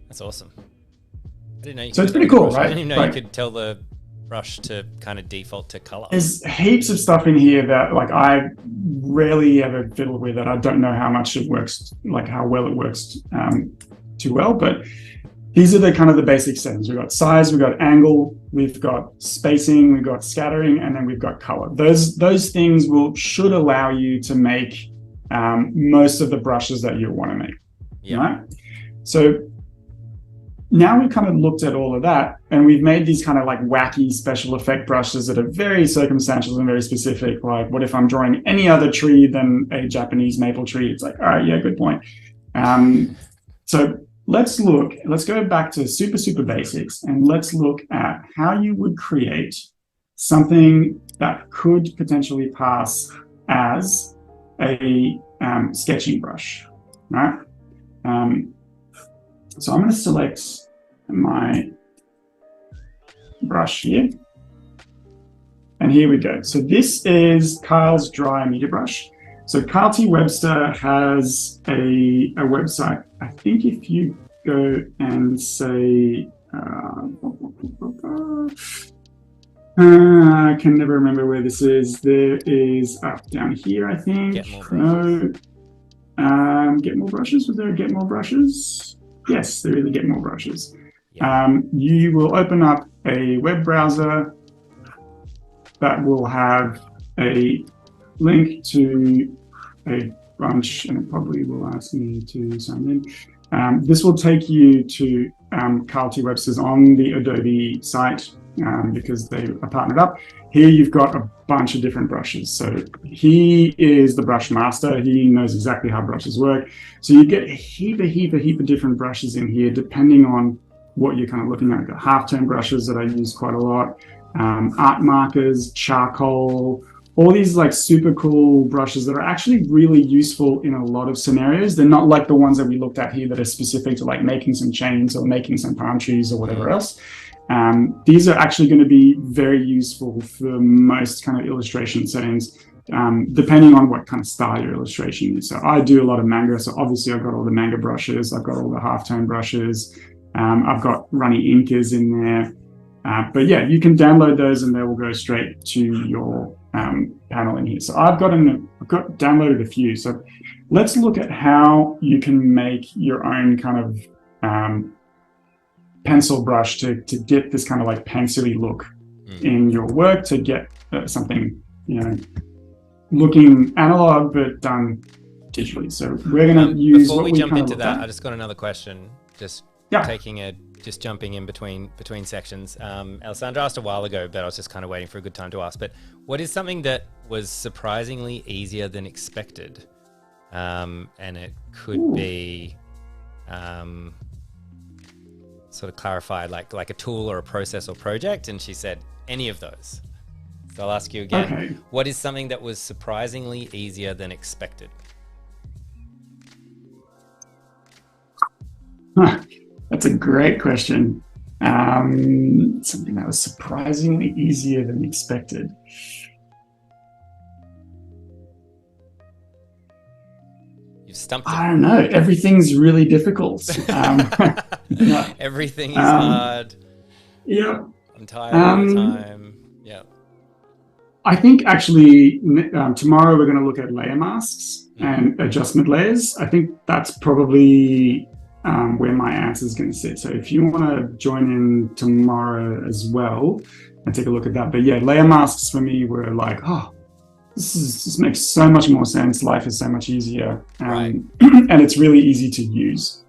That's awesome. I didn't know you could. So it's pretty cool, right? I didn't even know you could tell the brush to kind of default to color. There's heaps of stuff in here that like I rarely ever fiddle with it. I don't know how much it works, like how well it works too well, but these are the kind of the basic settings. We've got size, we've got angle, we've got spacing, we've got scattering, and then we've got color. Those things should allow you to make most of the brushes that you want to make. Yeah. Right? So now we've kind of looked at all of that, and we've made these kind of like wacky special effect brushes that are very circumstantial and very specific. Like, what if I'm drawing any other tree than a Japanese maple tree? It's like, all right, yeah, good point. So let's go back to super basics, and let's look at how you would create something that could potentially pass as a sketching brush, right? So I'm going to select my brush here. And here we go. So this is Kyle's dry media brush. So Kyle T. Webster has a website. I think if you go and say, I can never remember where this is. There is up down here, I think. Get more brushes. Get more brushes. Was there a get more brushes? Yes, there is a get more brushes. Yeah. You will open up a web browser that will have a link to a bunch, and it probably will ask me to sign in. This will take you to Kyle T. Webster's on the Adobe site because they are partnered up. Here you've got a bunch of different brushes. So he is the brush master. He knows exactly how brushes work. So you get a heap of different brushes in here, depending on what you're kind of looking at. I've got half-tone brushes that I use quite a lot, art markers, charcoal, all these like super cool brushes that are actually really useful in a lot of scenarios. They're not like the ones that we looked at here that are specific to like making some chains or making some palm trees or whatever else. These are actually going to be very useful for most kind of illustration settings, depending on what kind of style your illustration is. So I do a lot of manga. So obviously I've got all the manga brushes. I've got all the halftone brushes. I've got runny inkers in there. But yeah, you can download those and they will go straight to your panel in here. So I've got downloaded a few. So let's look at how you can make your own kind of pencil brush to get this kind of like pencil-y look in your work, to get something, you know, looking analog but done digitally. So we're going to use before we jump into that. I just got another question. Just jumping in between sections. Alessandro asked a while ago, but I was just kind of waiting for a good time to ask. But what is something that was surprisingly easier than expected? And it could be sort of clarified, like a tool or a process or project. And she said any of those. So I'll ask you again. Okay. What is something that was surprisingly easier than expected? That's a great question. Something that was surprisingly easier than expected. You've stumped it. I don't know. Everything's really difficult. Everything is hard. Yeah. I'm tired all the time. Yeah. I think actually tomorrow we're going to look at layer masks and adjustment layers. I think that's probably where my answer is going to sit. So if you want to join in tomorrow as well and take a look at that. But yeah, layer masks for me were like, oh, this makes so much more sense. Life is so much easier. Right. And it's really easy to use.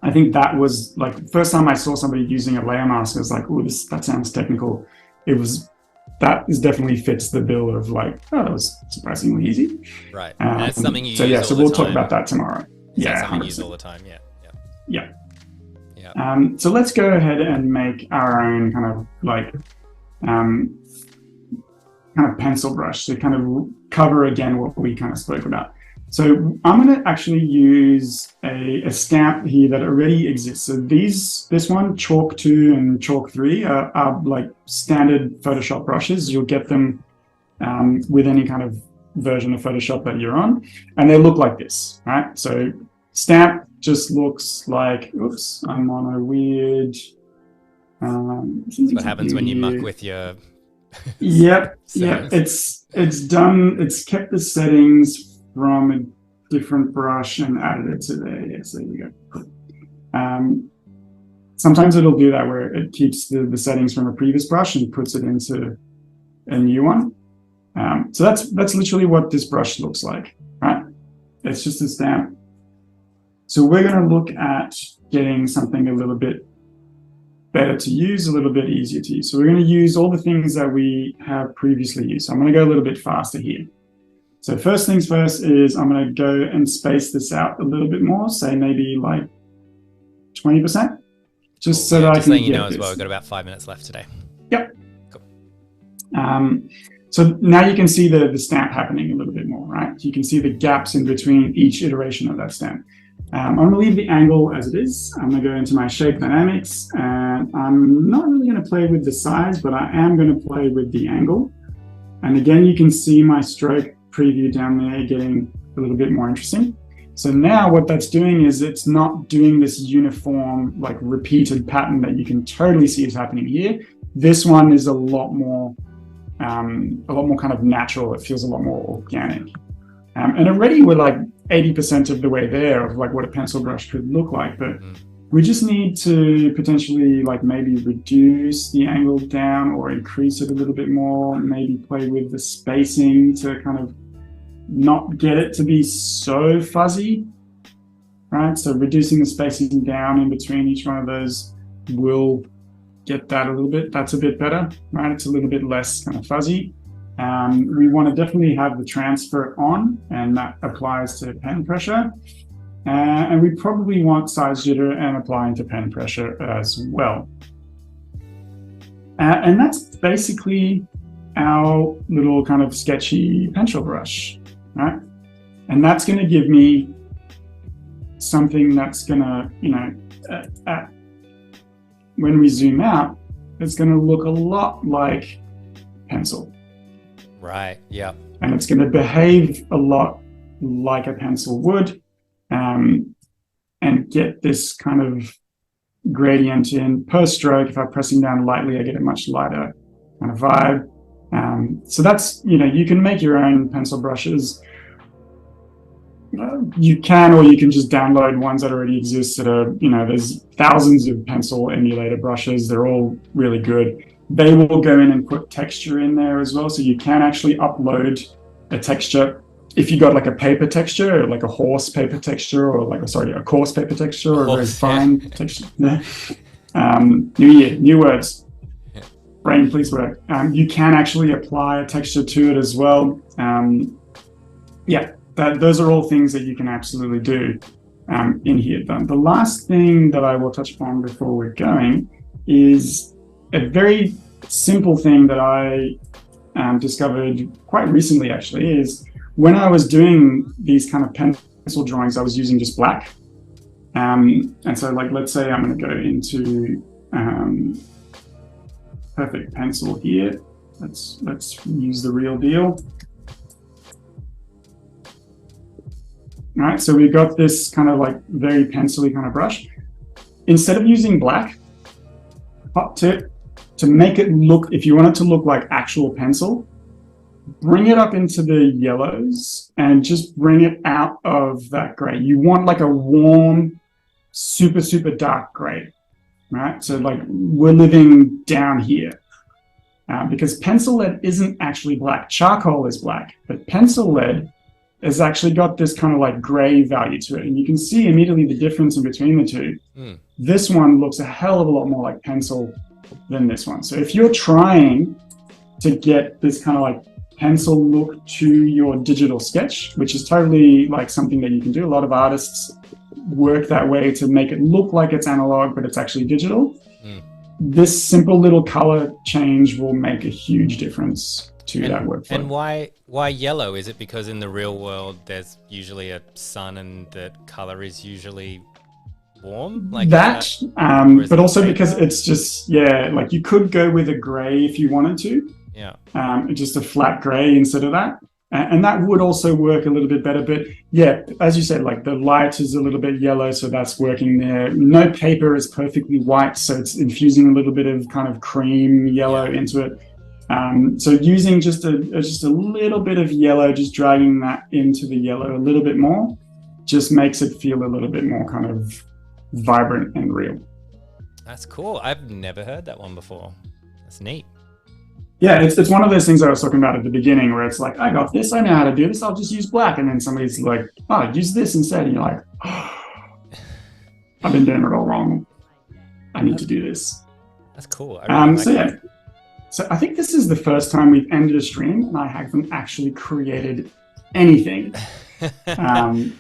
I think that was like the first time I saw somebody using a layer mask, I was like, oh, that sounds technical. That definitely fits the bill of like, oh, that was surprisingly easy. Right. And that's something you use all the time. So we'll talk about that tomorrow. Yeah, something you use all the time. Yeah. So let's go ahead and make our own kind of like kind of pencil brush to kind of cover again what we kind of spoke about. So I'm going to actually use a stamp here that already exists. So this one, Chalk 2 and Chalk 3 are like standard Photoshop brushes. You'll get them with any kind of version of Photoshop that you're on, and they look like this, right? So stamp just looks like, oops, I'm on a weird... That's what happens when you muck with your... Yep, it's done, it's kept the settings from a different brush and added it to there. Yes, there we go. Sometimes it'll do that where it keeps the settings from a previous brush and puts it into a new one. So that's literally what this brush looks like, right? It's just a stamp. So we're going to look at getting something a little bit better to use, a little bit easier to use. So we're going to use all the things that we have previously used. So I'm going to go a little bit faster here. So first things first is I'm going to go and space this out a little bit more, say maybe like 20%, just so that I can letting you get know as this. well, we've got about 5 minutes left today. Yep. Cool. So now you can see the stamp happening a little bit more, right? You can see the gaps in between each iteration of that stamp. I'm going to leave the angle as it is. I'm going to go into my shape dynamics, and I'm not really going to play with the size, but I am going to play with the angle. And again, you can see my stroke preview down there getting a little bit more interesting. So now what that's doing is it's not doing this uniform, like repeated pattern that you can totally see is happening here. This one is a lot more kind of natural. It feels a lot more organic. And already we're like 80% of the way there of like what a pencil brush could look like, but we just need to potentially like maybe reduce the angle down or increase it a little bit more, maybe play with the spacing to kind of not get it to be so fuzzy, right? So reducing the spacing down in between each one of those will get that a little bit, that's a bit better, right? It's a little bit less kind of fuzzy. We want to definitely have the transfer on, and that applies to pen pressure. And we probably want size jitter and applying to pen pressure as well. And that's basically our little kind of sketchy pencil brush, right? And that's going to give me something that's going to, when we zoom out, it's going to look a lot like pencil. Right, yeah. And it's going to behave a lot like a pencil would, and get this kind of gradient in per stroke. If I'm pressing down lightly, I get a much lighter kind of vibe. So that's, you can make your own pencil brushes. You can, or you can just download ones that already exist that are, there's thousands of pencil emulator brushes. They're all really good. They will go in and put texture in there as well. So you can actually upload a texture. If you got like a paper texture, or like a horse paper texture, or like, a coarse paper texture, or a very fine texture. Yeah. New year, new words. Yeah. Brain, please work. You can actually apply a texture to it as well. Those are all things that you can absolutely do in here. The last thing that I will touch upon before we're going is a very simple thing that I discovered quite recently, actually, is when I was doing these kind of pencil drawings, I was using just black. And so, like, let's say I'm going to go into Perfect Pencil here. Let's use the real deal. All right, so we've got this kind of like very pencil-y kind of brush. Instead of using black, hot tip, to make it look, if you want it to look like actual pencil, bring it up into the yellows and just bring it out of that gray. You want like a warm, super, super dark gray, right? So like we're living down here because pencil lead isn't actually black. Charcoal is black, but pencil lead has actually got this kind of like gray value to it. And you can see immediately the difference in between the two. This one looks a hell of a lot more like pencil than this one. So if you're trying to get this kind of like pencil look to your digital sketch, which is totally like something that you can do. A lot of artists work that way to make it look like it's analog, but it's actually digital. This simple little color change will make a huge difference to that workflow. And why yellow? Is it because in the real world there's usually a sun and the color is usually warm like that? But also because it's just, like you could go with a gray if you wanted to. Just a flat gray instead of that. And that would also work a little bit better. But yeah, as you said, like the light is a little bit yellow, so that's working there. No paper is perfectly white, so it's infusing a little bit of kind of cream yellow into it. So using just a little bit of yellow, just dragging that into the yellow a little bit more, just makes it feel a little bit more kind of vibrant and real. That's cool. I've never heard that one before. That's neat. Yeah, it's one of those things I was talking about at the beginning where it's like, I got this, I know how to do this, I'll just use black. And then somebody's like, oh, use this instead. And you're like, oh, I've been doing it all wrong. I need to do this. That's cool. I really like So that. yeah, so I think this is the first time we've ended a stream and I haven't actually created anything. Um,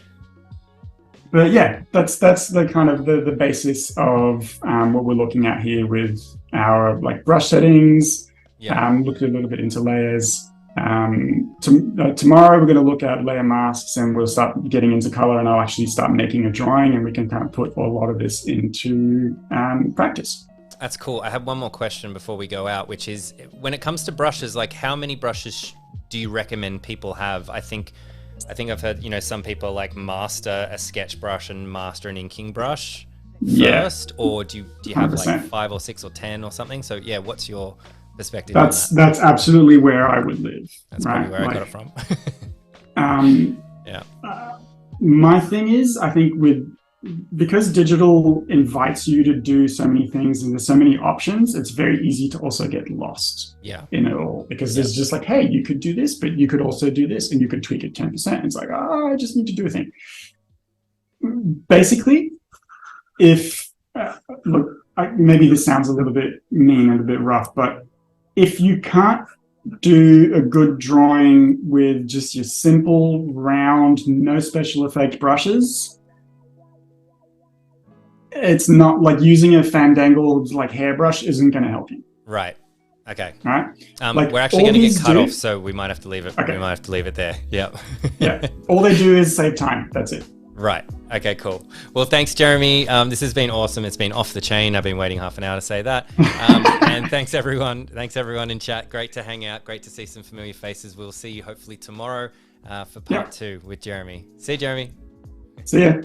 but yeah, that's the kind of the basis of what we're looking at here with our like brush settings. Yeah. Looked a little bit into layers. Tomorrow we're going to look at layer masks and we'll start getting into color, and I'll actually start making a drawing and we can kind of put a lot of this into practice. That's cool. I have one more question before we go out, which is when it comes to brushes, like how many brushes do you recommend people have? I think I've heard, you know, some people like master a sketch brush and master an inking brush first, or do you have 100%. like 5 or 6 or 10 or something? So yeah, what's your perspective on that? That's absolutely where I would live. That's right? probably where I got it from. Yeah. My thing is, I think because digital invites you to do so many things and there's so many options, it's very easy to also get lost in it all, because there's just like, hey, you could do this, but you could also do this and you could tweak it 10%. It's like, oh, I just need to do a thing. Basically, if look, maybe this sounds a little bit mean and a bit rough, but if you can't do a good drawing with just your simple, round, no special effect brushes, it's not like using a Fandangle like hairbrush isn't going to help you. Right. Okay. Right. Like we're actually going to get cut off, so we might have to leave it. Okay. We might have to leave it there. Yep. Yeah. All they do is save time. That's it. Right. Okay, cool. Well, thanks, Jeremy. This has been awesome. It's been off the chain. I've been waiting half an hour to say that. And thanks everyone. Thanks everyone in chat. Great to hang out. Great to see some familiar faces. We'll see you hopefully tomorrow for part 2 with Jeremy. See you, Jeremy. See ya.